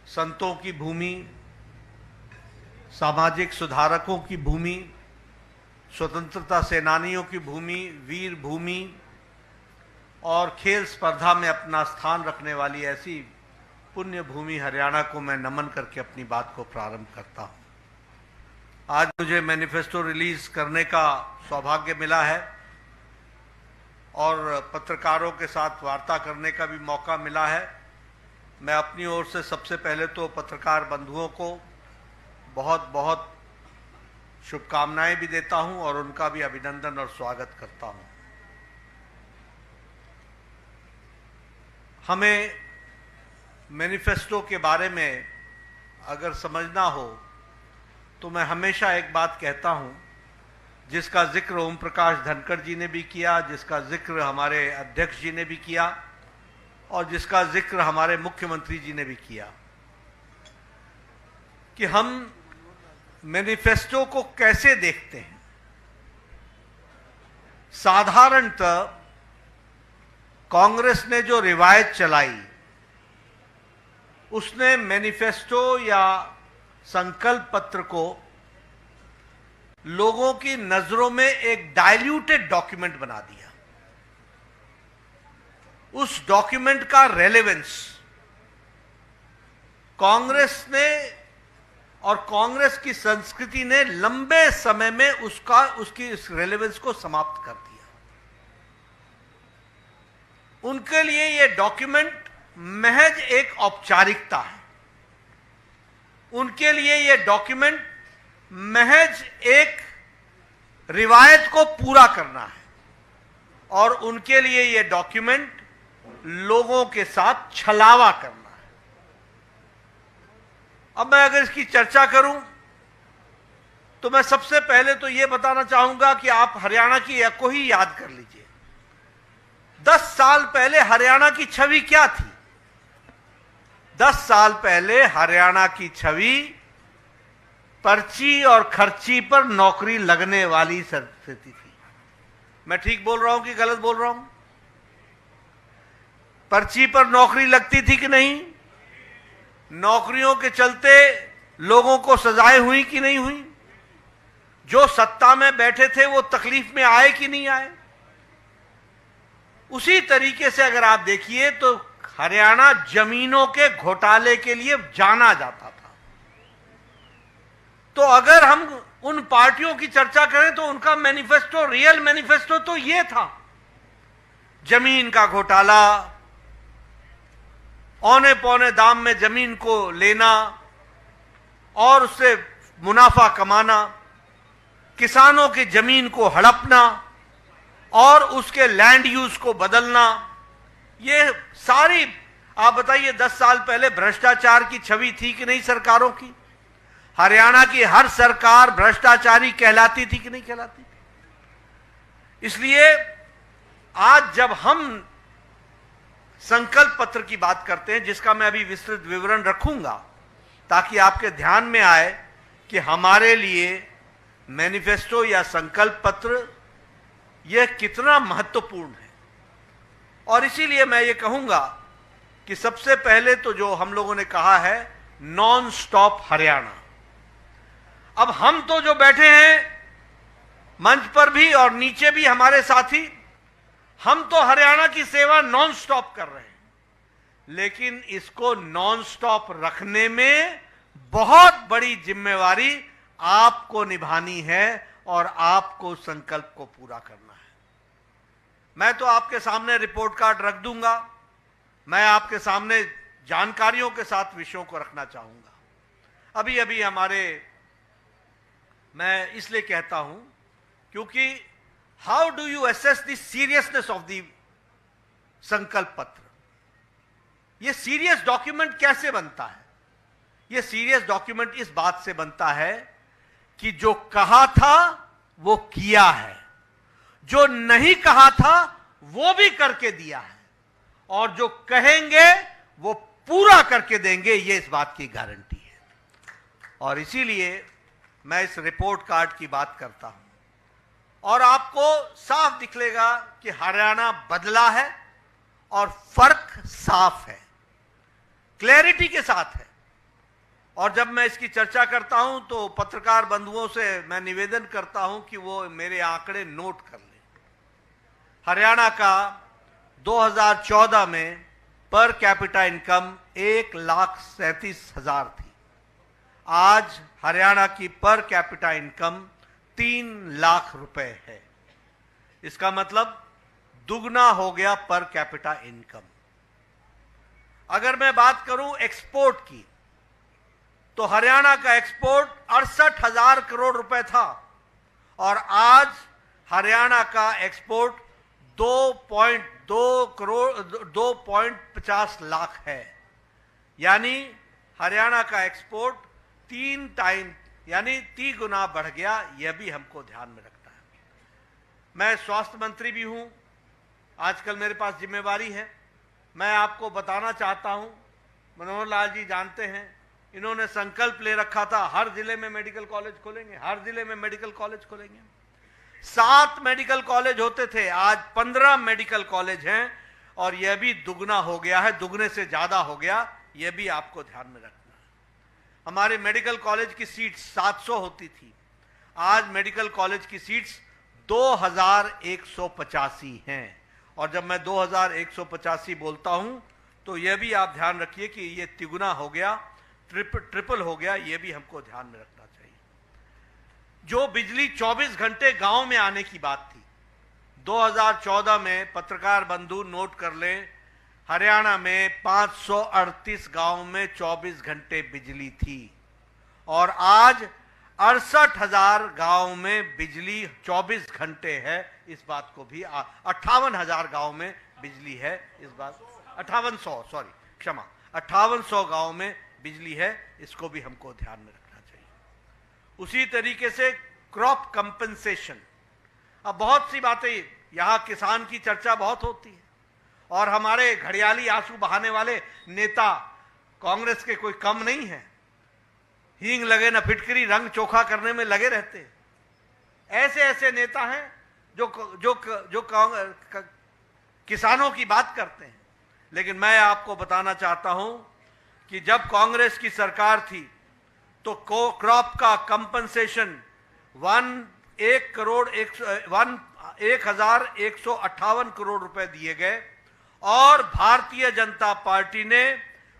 [SPEAKER 5] संतों की भूमि, सामाजिक सुधारकों की भूमि, स्वतंत्रता सेनानियों की भूमि, वीर भूमि और खेल स्पर्धा में अपना स्थान रखने वाली ऐसी पुण्य भूमि हरियाणा को मैं नमन करके अपनी बात को प्रारंभ करता हूं। आज मुझे मैनिफेस्टो रिलीज करने का सौभाग्य मिला है और पत्रकारों के साथ वार्ता करने का भी मौका मिला है। मैं अपनी ओर से सबसे पहले तो पत्रकार बंधुओं को बहुत बहुत शुभकामनाएं भी देता हूं और उनका भी अभिनंदन और स्वागत करता हूं। हमें मैनिफेस्टो के बारे में अगर समझना हो तो मैं हमेशा एक बात कहता हूं, जिसका जिक्र ओम प्रकाश धनखड़ जी ने भी किया, जिसका जिक्र हमारे अध्यक्ष जी ने भी किया और जिसका जिक्र हमारे मुख्यमंत्री जी ने भी किया, कि हम मैनिफेस्टो को कैसे देखते हैं। साधारणतः कांग्रेस ने जो रिवायत चलाई उसने मैनिफेस्टो या संकल्प पत्र को लोगों की नजरों में एक डाइल्यूटेड डॉक्यूमेंट बना दिया। उस डॉक्यूमेंट का रेलेवेंस कांग्रेस ने और कांग्रेस की संस्कृति ने लंबे समय में उसकी इस रेलेवेंस को समाप्त कर दिया। उनके लिए यह डॉक्यूमेंट महज एक औपचारिकता है, उनके लिए यह डॉक्यूमेंट महज एक रिवायत को पूरा करना है और उनके लिए यह डॉक्यूमेंट लोगों के साथ छलावा करना है। अब मैं अगर इसकी चर्चा करूं तो मैं सबसे पहले तो यह बताना चाहूंगा कि आप हरियाणा की एक को ही याद कर लीजिए। 10 साल पहले हरियाणा की छवि क्या थी? 10 साल पहले हरियाणा की छवि पर्ची और खर्ची पर नौकरी लगने वाली स्थिति थी। मैं ठीक बोल रहा हूं कि गलत बोल रहा हूं? पर्ची पर नौकरी लगती थी कि नहीं? नौकरियों के चलते लोगों को सजाएं हुई कि नहीं हुई? जो सत्ता में बैठे थे वो तकलीफ में आए कि नहीं आए? उसी तरीके से अगर आप देखिए तो हरियाणा जमीनों के घोटाले के लिए जाना जाता था। तो अगर हम उन पार्टियों की चर्चा करें तो उनका मैनिफेस्टो, रियल मैनिफेस्टो तो ये था, जमीन का घोटाला, औने पौने दाम में जमीन को लेना और उससे मुनाफा कमाना, किसानों की जमीन को हड़पना और उसके लैंड यूज को बदलना, ये सारी, आप बताइए 10 साल पहले भ्रष्टाचार की छवि थी कि नहीं सरकारों की? हरियाणा की हर सरकार भ्रष्टाचारी कहलाती थी कि नहीं कहलाती थी? इसलिए आज जब हम संकल्प पत्र की बात करते हैं, जिसका मैं अभी विस्तृत विवरण रखूंगा ताकि आपके ध्यान में आए कि हमारे लिए मैनिफेस्टो या संकल्प पत्र यह कितना महत्वपूर्ण है। और इसीलिए मैं ये कहूंगा कि सबसे पहले तो जो हम लोगों ने कहा है नॉन स्टॉप हरियाणा। अब हम तो जो बैठे हैं मंच पर भी और नीचे भी हमारे साथी, हम तो हरियाणा की सेवा नॉन स्टॉप कर रहे हैं, लेकिन इसको नॉन स्टॉप रखने में बहुत बड़ी जिम्मेवारी आपको निभानी है और आपको संकल्प को पूरा करना है। मैं तो आपके सामने रिपोर्ट कार्ड रख दूंगा, मैं आपके सामने जानकारियों के साथ विषयों को रखना चाहूंगा। अभी अभी मैं इसलिए कहता हूं क्योंकि how do you assess the seriousness of the संकल्प पत्र? यह सीरियस डॉक्यूमेंट कैसे बनता है? यह सीरियस डॉक्यूमेंट इस बात से बनता है कि जो कहा था वो किया है, जो नहीं कहा था वो भी करके दिया है, और जो कहेंगे वो पूरा करके देंगे, ये इस बात की गारंटी है। और इसीलिए मैं इस रिपोर्ट कार्ड की बात करता हूं और आपको साफ दिखलेगा कि हरियाणा बदला है और फर्क साफ है, क्लैरिटी के साथ है। और जब मैं इसकी चर्चा करता हूं तो पत्रकार बंधुओं से मैं निवेदन करता हूं कि वो मेरे आंकड़े नोट कर लें। हरियाणा का 2014 में पर कैपिटा इनकम 1,37,000 थी। आज हरियाणा की पर कैपिटा इनकम 3 लाख रुपए है। इसका मतलब दुगना हो गया पर कैपिटा इनकम। अगर मैं बात करूं एक्सपोर्ट की, तो हरियाणा का एक्सपोर्ट 68,000 करोड़ रुपए था और आज हरियाणा का एक्सपोर्ट 2.50 लाख है। यानी हरियाणा का एक्सपोर्ट 3 टाइम यानी 3 गुना बढ़ गया। यह भी हमको ध्यान में रखना है। मैं स्वास्थ्य मंत्री भी हूं, आजकल मेरे पास जिम्मेवारी है। मैं आपको बताना चाहता हूं, मनोहर लाल जी जानते हैं, इन्होंने संकल्प ले रखा था हर जिले में मेडिकल कॉलेज खोलेंगे, हर जिले में मेडिकल कॉलेज खोलेंगे। 7 मेडिकल कॉलेज होते थे, आज 15 मेडिकल कॉलेज हैं और यह भी दुगना हो गया है, दुगने से ज्यादा हो गया। यह भी आपको ध्यान में रखना है। हमारे मेडिकल कॉलेज की सीट्स 700 होती थी, आज मेडिकल कॉलेज की सीट्स 2185 हैं। और जब मैं 2185 बोलता हूं तो यह भी आप ध्यान रखिए कि यह तिगुना हो गया, ट्रिपल हो गया। यह भी हमको ध्यान में रखना चाहिए। जो बिजली 24 घंटे गांव में आने की बात थी, 2014 में पत्रकार बंधु नोट कर लें, हरियाणा में 538 गांव में 24 घंटे बिजली थी और आज 68,000 गांव में बिजली 24 घंटे है। इस बात को भी 58,000 गांव में बिजली है। इस बात 5800 गांव में बिजली है। इसको भी हमको ध्यान में रखना चाहिए। उसी तरीके से क्रॉप कंपनसेशन, अब बहुत सी बातें, यहां किसान की चर्चा बहुत होती है और हमारे घड़ियाली आंसू बहाने वाले नेता कांग्रेस के कोई कम नहीं है। हींग लगे न फिटकरी, रंग चोखा करने में लगे रहते हैं। ऐसे ऐसे नेता हैं जो किसानों की बात करते हैं। लेकिन मैं आपको बताना चाहता हूं कि जब कांग्रेस की सरकार थी तो क्रॉप का कंपनसेशन 1,158 करोड़ रुपए दिए गए और भारतीय जनता पार्टी ने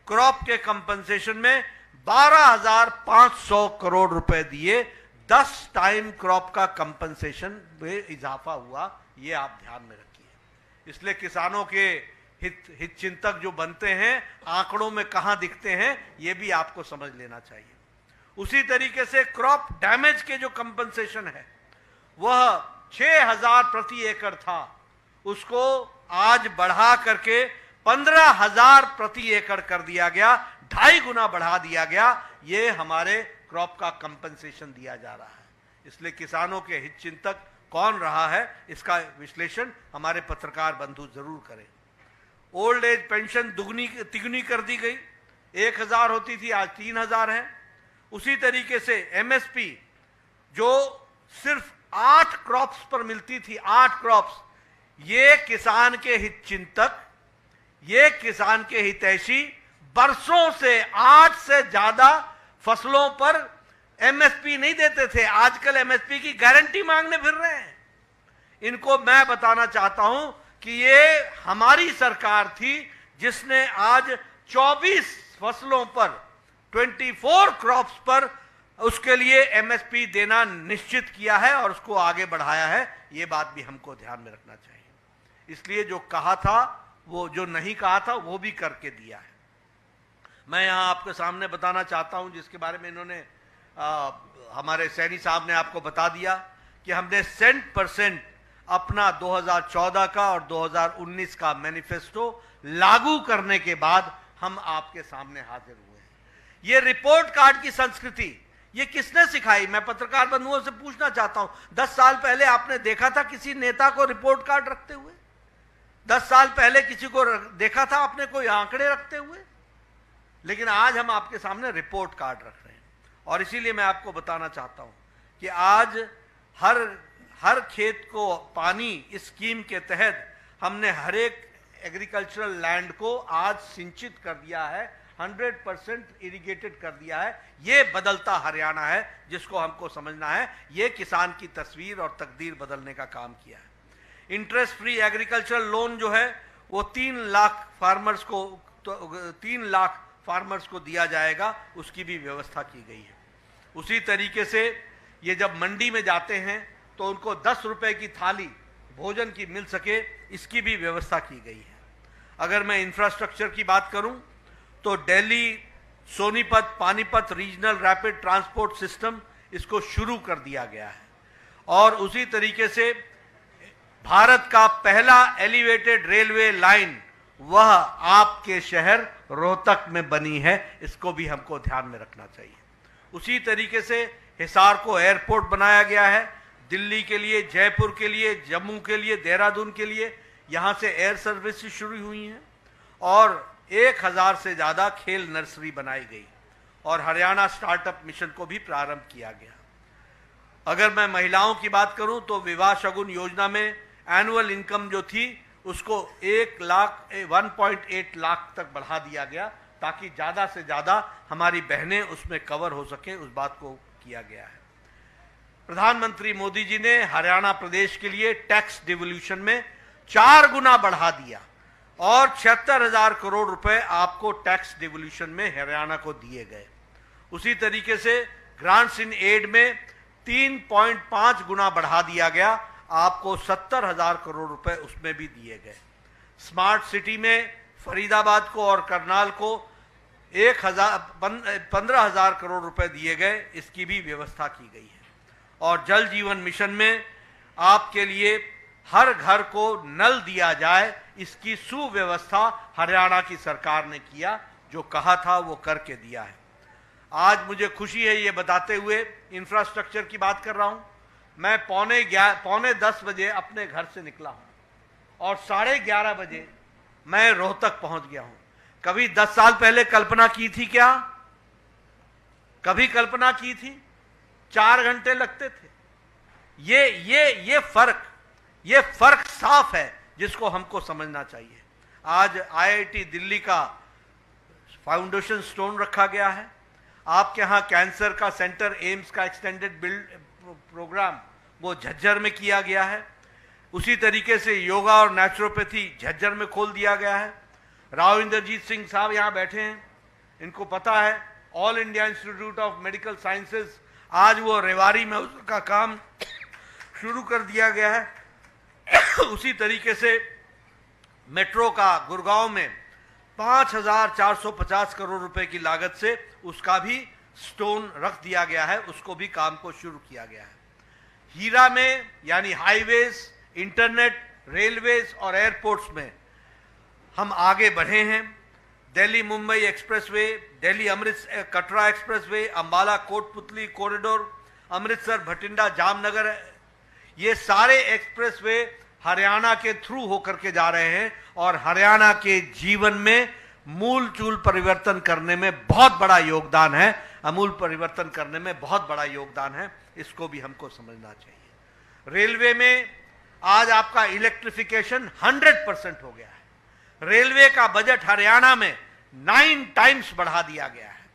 [SPEAKER 5] क्रॉप के कंपनसेशन में 12,500 करोड़ रुपए दिए। 10 टाइम क्रॉप का कंपनसेशन में इजाफा हुआ। ये आप ध्यान में रखिए। इसलिए किसानों के हित चिंतक जो बनते हैं, आंकड़ों में कहां दिखते हैं, ये भी आपको समझ लेना चाहिए। उसी तरीके से क्रॉप डैमेज के जो कंपनसेशन है, वह 6,000 प्रति एकड़ था, उसको आज बढ़ा करके 15,000 प्रति एकड़ कर दिया गया, 2.5 गुना बढ़ा दिया गया। ये हमारे क्रॉप का कंपनसेशन दिया जा रहा है। इसलिए किसानों के हित चिंतक कौन रहा है, इसका विश्लेषण हमारे पत्रकार बंधु जरूर करें। ओल्ड एज पेंशन तिगुनी कर दी गई, 1,000 होती थी, आज 3,000 है। उसी तरीके से एमएसपी जो सिर्फ 8 क्रॉप्स पर मिलती थी, 8 क्रॉप्स, ये किसान के हित चिंतक, ये किसान के हितैषी बरसों से 8 से ज्यादा फसलों पर एमएसपी नहीं देते थे। आजकल एमएसपी की गारंटी मांगने फिर रहे हैं। इनको मैं बताना चाहता हूं कि ये हमारी सरकार थी जिसने आज 24 फसलों पर, 24 क्रॉप्स पर उसके लिए एमएसपी देना निश्चित किया है और उसको आगे बढ़ाया है। ये बात भी हमको ध्यान में रखना चाहिए। इसलिए जो कहा था, वो जो नहीं कहा था, वो भी करके दिया है। मैं यहां आपके सामने बताना चाहता हूं, जिसके बारे में इन्होंने हमारे सैनी साहब ने आपको बता दिया कि हमने 100% अपना 2014 का और 2019 का मैनिफेस्टो लागू करने के बाद हम आपके सामने हाजिर हुए हैं। ये रिपोर्ट कार्ड की संस्कृति ये किसने सिखाई? मैं पत्रकार बंधुओं से पूछना चाहता हूं, 10 साल पहले आपने देखा था किसी नेता को रिपोर्ट कार्ड रखते हुए? 10 साल पहले किसी को देखा था आपने कोई आंकड़े रखते हुए? लेकिन आज हम आपके सामने रिपोर्ट कार्ड रख रहे हैं। और इसीलिए मैं आपको बताना चाहता हूं कि आज हर खेत को पानी स्कीम के तहत हमने हर एक एग्रीकल्चरल लैंड को आज सिंचित कर दिया है, 100% इरिगेटेड कर दिया है। ये बदलता हरियाणा है जिसको हमको समझना है। ये किसान की तस्वीर और तकदीर बदलने का काम किया है। इंटरेस्ट फ्री एग्रीकल्चरल लोन जो है वो 3 लाख फार्मर्स को, तो 3 लाख फार्मर्स को दिया जाएगा, उसकी भी व्यवस्था की गई है। उसी तरीके से ये जब मंडी में जाते हैं तो उनको 10 रुपए की थाली भोजन की मिल सके, इसकी भी व्यवस्था की गई है। अगर मैं इंफ्रास्ट्रक्चर की बात करूं तो Delhi Sonipat Panipat regional rapid transport system, इसको शुरू कर दिया गया है। और उसी तरीके से भारत का पहला एलिवेटेड रेलवे लाइन वह आपके शहर रोहतक में बनी है, इसको भी हमको ध्यान में रखना चाहिए। उसी तरीके से हिसार को एयरपोर्ट बनाया गया है, दिल्ली के लिए, जयपुर के लिए, जम्मू के लिए, देहरादून के लिए यहां से एयर सर्विस शुरू हुई हैं। और 1000 से ज्यादा खेल नर्सरी बनाई गई और हरियाणा स्टार्टअप मिशन को भी प्रारंभ किया गया। अगर मैं महिलाओं की बात करूं तो विवाह शगुन योजना में एनुअल इनकम जो थी उसको 1.8 लाख तक बढ़ा दिया गया ताकि ज्यादा से ज्यादा हमारी बहनें उसमें कवर हो सके, उस बात को किया गया है। प्रधानमंत्री मोदी जी ने हरियाणा प्रदेश के लिए टैक्स डिवोल्यूशन में 4 गुना बढ़ा दिया और 76,000 करोड़ रुपए आपको टैक्स डिवोल्यूशन में हरियाणा को दिए गए। उसी तरीके से ग्रांट्स इन एड में 3.5 गुना बढ़ा दिया गया, आपको 70,000 करोड़ रुपए उसमें भी दिए गए। स्मार्ट सिटी में फरीदाबाद को और करनाल को 15,000 करोड़ रुपए दिए गए, इसकी भी व्यवस्था की गई है। और जल जीवन मिशन में आपके लिए हर घर को नल दिया जाए, इसकी सुव्यवस्था हरियाणा की सरकार ने किया, जो कहा था वो करके दिया है। आज मुझे खुशी है ये बताते हुए, इंफ्रास्ट्रक्चर की बात कर रहा हूं, मैं पौने 10 बजे अपने घर से निकला हूं और 11:30 बजे मैं रोहतक पहुंच गया हूं। कभी 10 साल पहले कल्पना की थी क्या? कभी कल्पना की थी? 4 घंटे लगते थे। ये फर्क साफ है जिसको हमको समझना चाहिए। आज आईआईटी दिल्ली का फाउंडेशन स्टोन रखा गया है। आपके यहां कैंसर का सेंटर, एम्स का एक्सटेंडेड बिल्ड प्रोग्राम वो झज्जर में किया गया है। उसी तरीके से योगा और नेचुरोपैथी झज्जर में खोल दिया गया है। राव इंद्रजीत सिंह साहब यहां बैठे हैं, इनको पता है all India institute of medical sciences, आज वो रेवाड़ी में उसका काम शुरू कर दिया गया है। उसी तरीके से मेट्रो का गुड़गांव में 5,450 करोड़ रुपए की लागत से उसका भी स्टोन रख दिया गया है, उसको भी काम को शुरू किया गया है। हीरा में यानी हाईवेज, इंटरनेट, रेलवेज और एयरपोर्ट्स में हम आगे बढ़े हैं। Delhi Mumbai expressway, Delhi Amritsar Katra expressway, Ambala Kotputli corridor, Amritsar Bathinda Jamnagar, ये सारे एक्सप्रेसवे हरियाणा के थ्रू होकर के जा रहे हैं और हरियाणा के जीवन में मूल चूल परिवर्तन करने में बहुत बड़ा योगदान है, अमूल परिवर्तन करने में बहुत बड़ा योगदान है। इसको भी हमको समझना चाहिए। रेलवे में आज आपका इलेक्ट्रिफिकेशन 100% हो गया है। रेलवे का बजट हरियाणा में 9 टाइम्स बढ़ा दिया गया है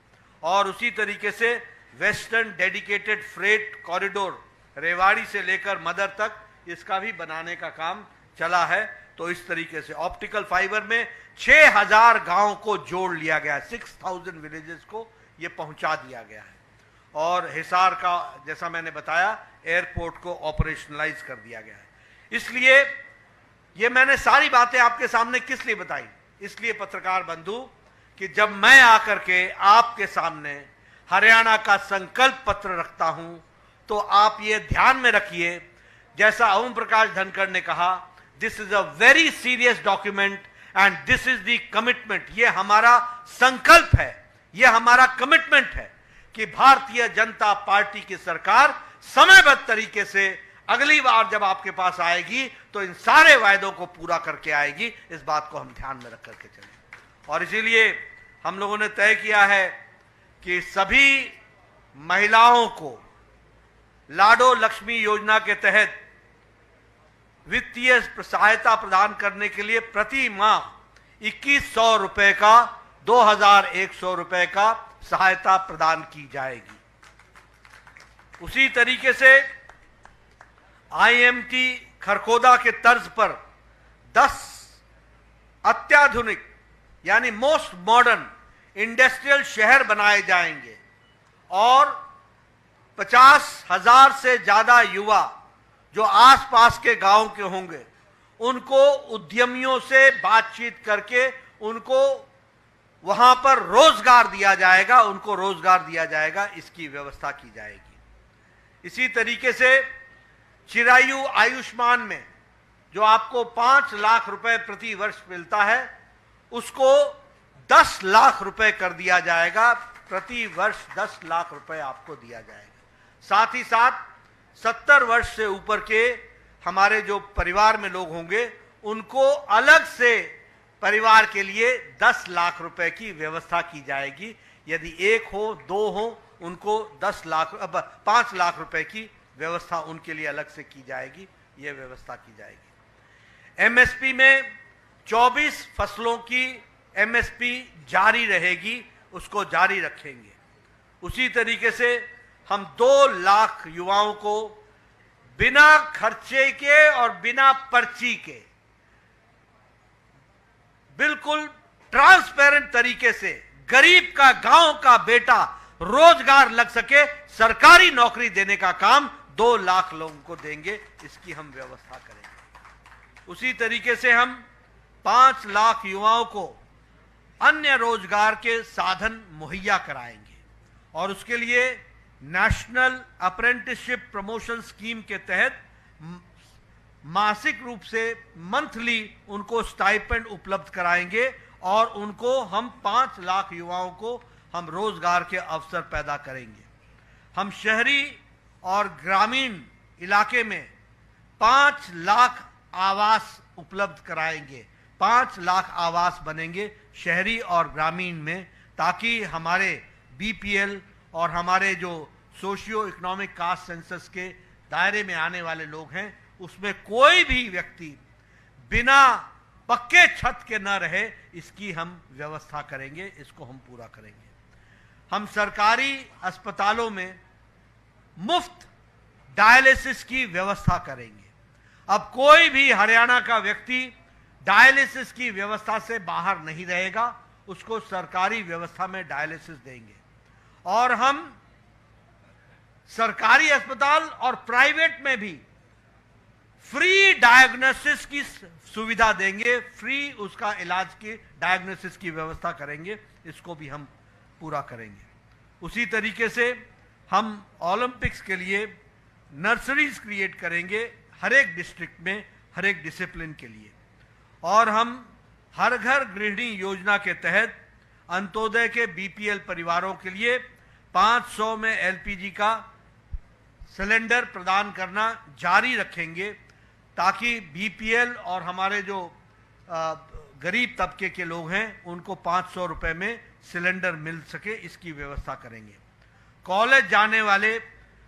[SPEAKER 5] और उसी तरीके से western dedicated freight corridor Rewari से लेकर मदर तक इसका भी बनाने का काम चला है। तो इस तरीके से ऑप्टिकल फाइबर में 6000 गांव को जोड़ लिया गया है, 6000 विलेजेस को ये पहुंचा दिया गया है और हिसार का, जैसा मैंने बताया, एयरपोर्ट को ऑपरेशनलाइज कर दिया गया है। इसलिए ये मैंने सारी बातें आपके सामने किस लिए बताई? इसलिए पत्रकार बंधु कि जब मैं आकर के आपके सामने हरियाणा का संकल्प पत्र रखता हूं तो आप ये ध्यान में रखिए, जैसा ओम प्रकाश धनखड़ ने कहा, this is a very serious document and this is the commitment. ये हमारा संकल्प है, ये हमारा कमिटमेंट है कि भारतीय जनता पार्टी की सरकार समयबद्ध तरीके से अगली बार जब आपके पास आएगी तो इन सारे वायदों को पूरा करके आएगी। इस बात को हम ध्यान में रख करके चलें और इसीलिए हम लोगों ने तय किया है कि सभी महिलाओं को लाडो लक्ष्मी योजना के तहत वित्तीय सहायता प्रदान करने के लिए प्रति माह 2100 रुपए का 2100 रुपए का सहायता प्रदान की जाएगी। उसी तरीके से आईएमटी खरखोदा के तर्ज पर 10 अत्याधुनिक यानी मोस्ट मॉडर्न इंडस्ट्रियल शहर बनाए जाएंगे और 50,000 से ज्यादा युवा जो आसपास के गांव के होंगे उनको उद्यमियों से बातचीत करके उनको वहां पर रोजगार दिया जाएगा, उनको रोजगार दिया जाएगा, इसकी व्यवस्था की जाएगी। इसी तरीके से चिरायु आयुष्मान में जो आपको 5 लाख रुपए प्रति वर्ष मिलता है उसको 10 लाख रुपए कर दिया जाएगा, प्रति वर्ष 10 लाख रुपए आपको दिया जाएगा। साथ ही साथ 70 वर्ष से ऊपर के हमारे जो परिवार में लोग होंगे उनको अलग से परिवार के लिए 10 लाख रुपए की व्यवस्था की जाएगी। यदि 1 हो 2 हो उनको 5 लाख रुपए की व्यवस्था उनके लिए अलग से की जाएगी, यह व्यवस्था की जाएगी। एमएसपी में 24 फसलों की एमएसपी जारी रहेगी, उसको जारी रखेंगे। उसी तरीके से हम 2 लाख युवाओं को बिना खर्चे के और बिना पर्ची के बिल्कुल ट्रांसपेरेंट तरीके से गरीब का, गांव का बेटा रोजगार लग सके, सरकारी नौकरी देने का काम 2 लाख लोगों को देंगे, इसकी हम व्यवस्था करेंगे। उसी तरीके से हम 5 लाख युवाओं को अन्य रोजगार के साधन मुहैया कराएंगे और उसके लिए नेशनल अप्रेंटिसशिप प्रमोशन स्कीम के तहत मासिक रूप से मंथली उनको स्टाइपेंड उपलब्ध कराएंगे और उनको हम 5 लाख युवाओं को हम रोजगार के अवसर पैदा करेंगे। हम शहरी और ग्रामीण इलाके में 5 लाख आवास उपलब्ध कराएंगे, 5 लाख आवास बनेंगे शहरी और ग्रामीण में, ताकि हमारे बीपीएल और हमारे जो सोशियो इकोनॉमिक कास्ट सेंसस के दायरे में आने वाले लोग हैं उसमें कोई भी व्यक्ति बिना पक्के छत के न रहे, इसकी हम व्यवस्था करेंगे, इसको हम पूरा करेंगे। हम सरकारी अस्पतालों में मुफ्त डायलिसिस की व्यवस्था करेंगे। अब कोई भी हरियाणा का व्यक्ति डायलिसिस की व्यवस्था से बाहर नहीं रहेगा, उसको सरकारी व्यवस्था में डायलिसिस देंगे और हम सरकारी अस्पताल और प्राइवेट में भी फ्री डायग्नोसिस की सुविधा देंगे, फ्री उसका इलाज की डायग्नोसिस की व्यवस्था करेंगे, इसको भी हम पूरा करेंगे। उसी तरीके से हम ओलंपिक्स के लिए नर्सरीज क्रिएट करेंगे हर एक डिस्ट्रिक्ट में, हर एक डिसिप्लिन के लिए। और हम हर घर गृहिणी योजना के तहत अंत्योदय के बीपीएल परिवारों के लिए 500 में एलपीजी का सिलेंडर प्रदान करना जारी रखेंगे, ताकि बीपीएल और हमारे जो गरीब तबके के लोग हैं उनको 500 रुपए में सिलेंडर मिल सके, इसकी व्यवस्था करेंगे। कॉलेज जाने वाले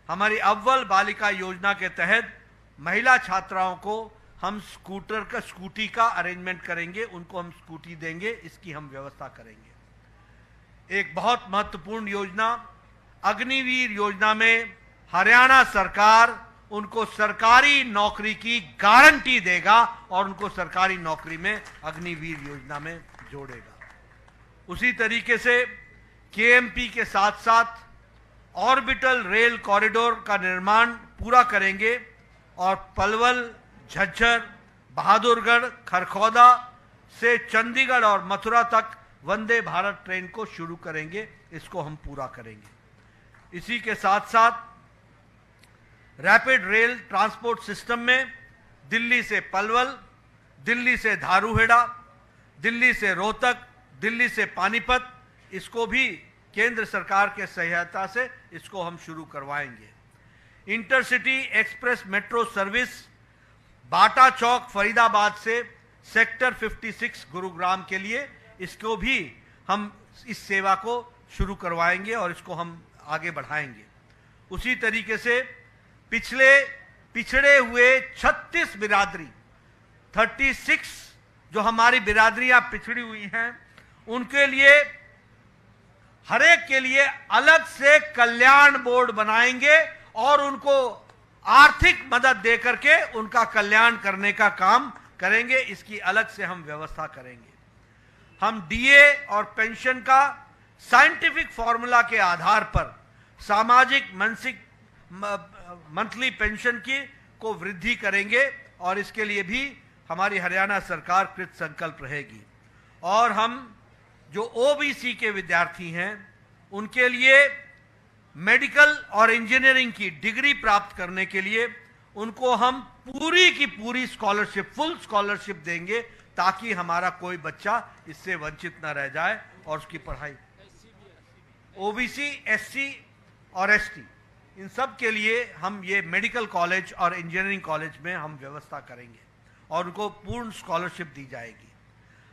[SPEAKER 5] हमारी अव्वल बालिका योजना के तहत महिला छात्राओं को हम स्कूटी का अरेंजमेंट करेंगे, उनको हम स्कूटी देंगे, इसकी हम व्यवस्था करेंगे। एक बहुत महत्वपूर्ण योजना अग्निवीर योजना में हरियाणा सरकार उनको सरकारी नौकरी की गारंटी देगा और उनको सरकारी नौकरी में अग्निवीर योजना में जोड़ेगा। उसी तरीके से केएमपी के साथ साथ ऑर्बिटल रेल कॉरिडोर का निर्माण पूरा करेंगे और पलवल, झज्जर, बहादुरगढ़, खरखौदा से चंडीगढ़ और मथुरा तक वंदे भारत ट्रेन को शुरू करेंगे, इसको हम पूरा करेंगे। इसी के साथ साथ रैपिड रेल ट्रांसपोर्ट सिस्टम में दिल्ली से पलवल, दिल्ली से धारूहेड़ा, दिल्ली से रोहतक, दिल्ली से पानीपत, इसको भी केंद्र सरकार के सहायता से इसको हम शुरू करवाएंगे। इंटरसिटी एक्सप्रेस मेट्रो सर्विस बाटा चौक फरीदाबाद से सेक्टर 56 गुरुग्राम के लिए, इसको भी हम इस सेवा को शुरू करवाएंगे और इसको हम आगे बढ़ाएंगे। उसी तरीके से पिछड़े हुए 36 बिरादरी 36 जो हमारी बिरादरियां पिछड़ी हुई हैं, उनके लिए हर एक के लिए अलग से कल्याण बोर्ड बनाएंगे और उनको आर्थिक मदद देकर के उनका कल्याण करने का काम करेंगे, इसकी अलग से हम व्यवस्था करेंगे। हम डीए और पेंशन का साइंटिफिक फॉर्मूला के आधार पर सामाजिक मानसिक मंथली पेंशन की को वृद्धि करेंगे और इसके लिए भी हमारी हरियाणा सरकार कृत संकल्प रहेगी। और हम जो ओबीसी के विद्यार्थी हैं उनके लिए मेडिकल और इंजीनियरिंग की डिग्री प्राप्त करने के लिए उनको हम पूरी की पूरी स्कॉलरशिप, फुल स्कॉलरशिप देंगे, ताकि हमारा कोई बच्चा इससे वंचित न रह जाए और उसकी पढ़ाई। ओबीसी, एससी और एसटी, इन सब के लिए हम ये मेडिकल कॉलेज और इंजीनियरिंग कॉलेज में हम व्यवस्था करेंगे और उनको पूर्ण स्कॉलरशिप दी जाएगी।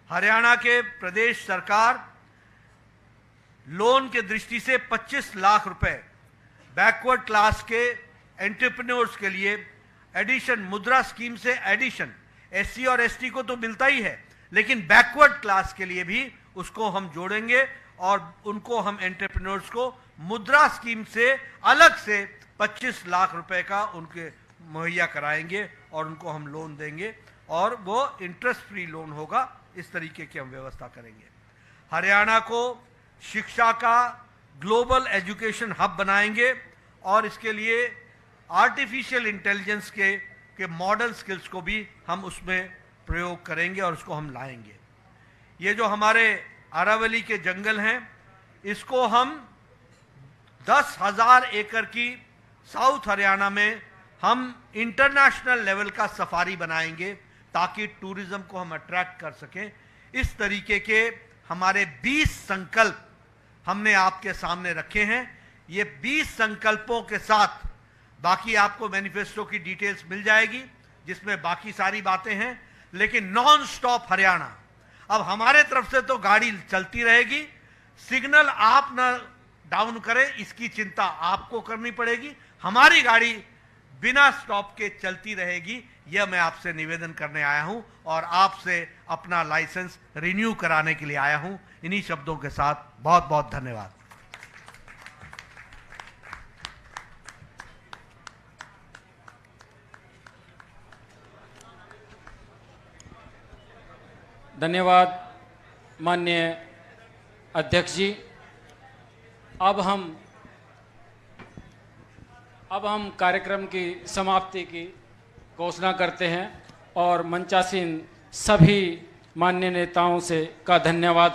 [SPEAKER 5] हरियाणा के प्रदेश सरकार लोन के दृष्टि से 25 लाख रुपए बैकवर्ड क्लास के एंटरप्रेन्योर्स के लिए एडिशन, मुद्रा स्कीम से एडिशन, एससी और एसटी को तो मिलता ही है, लेकिन बैकवर्ड क्लास के लिए भी उसको हम जोड़ेंगे और उनको हम एंटरप्रेन्योर्स को मुद्रा स्कीम से अलग से 25 लाख रुपए का उनके मुहैया कराएंगे और उनको हम लोन देंगे और वो इंटरेस्ट फ्री लोन होगा। इस तरीके की हम व्यवस्था करेंगे। हरियाणा को शिक्षा का ग्लोबल एजुकेशन हब बनाएंगे और इसके लिए आर्टिफिशियल इंटेलिजेंस के मॉडल स्किल्स को भी हम उसमें प्रयोग करेंगे और उसको हम लाएंगे। ये जो हमारे अरावली के जंगल हैं, इसको हम 10,000 एकड़ की साउथ हरियाणा में हम इंटरनेशनल लेवल का सफारी बनाएंगे, ताकि टूरिज्म को हम अट्रैक्ट कर सकें। इस तरीके के हमारे 20 संकल्प हमने आपके सामने रखे हैं। ये 20 संकल्पों के साथ बाकी आपको मैनिफेस्टो की डिटेल्स मिल जाएगी, जिसमें बाकी सारी बातें हैं, लेकिन नॉन स्टॉप हरियाणा। अब हमारे तरफ से तो गाड़ी चलती रहेगी, सिग्नल आप ना डाउन करें इसकी चिंता आपको करनी पड़ेगी, हमारी गाड़ी बिना स्टॉप के चलती रहेगी। यह मैं आपसे निवेदन करने आया हूं और आपसे अपना लाइसेंस रिन्यू कराने के लिए आया हूं। इन्हीं शब्दों के साथ बहुत बहुत धन्यवाद।
[SPEAKER 1] धन्यवाद माननीय अध्यक्ष जी। अब हम कार्यक्रम की समाप्ति की घोषणा करते हैं और मंचासीन सभी माननीय नेताओं से का धन्यवाद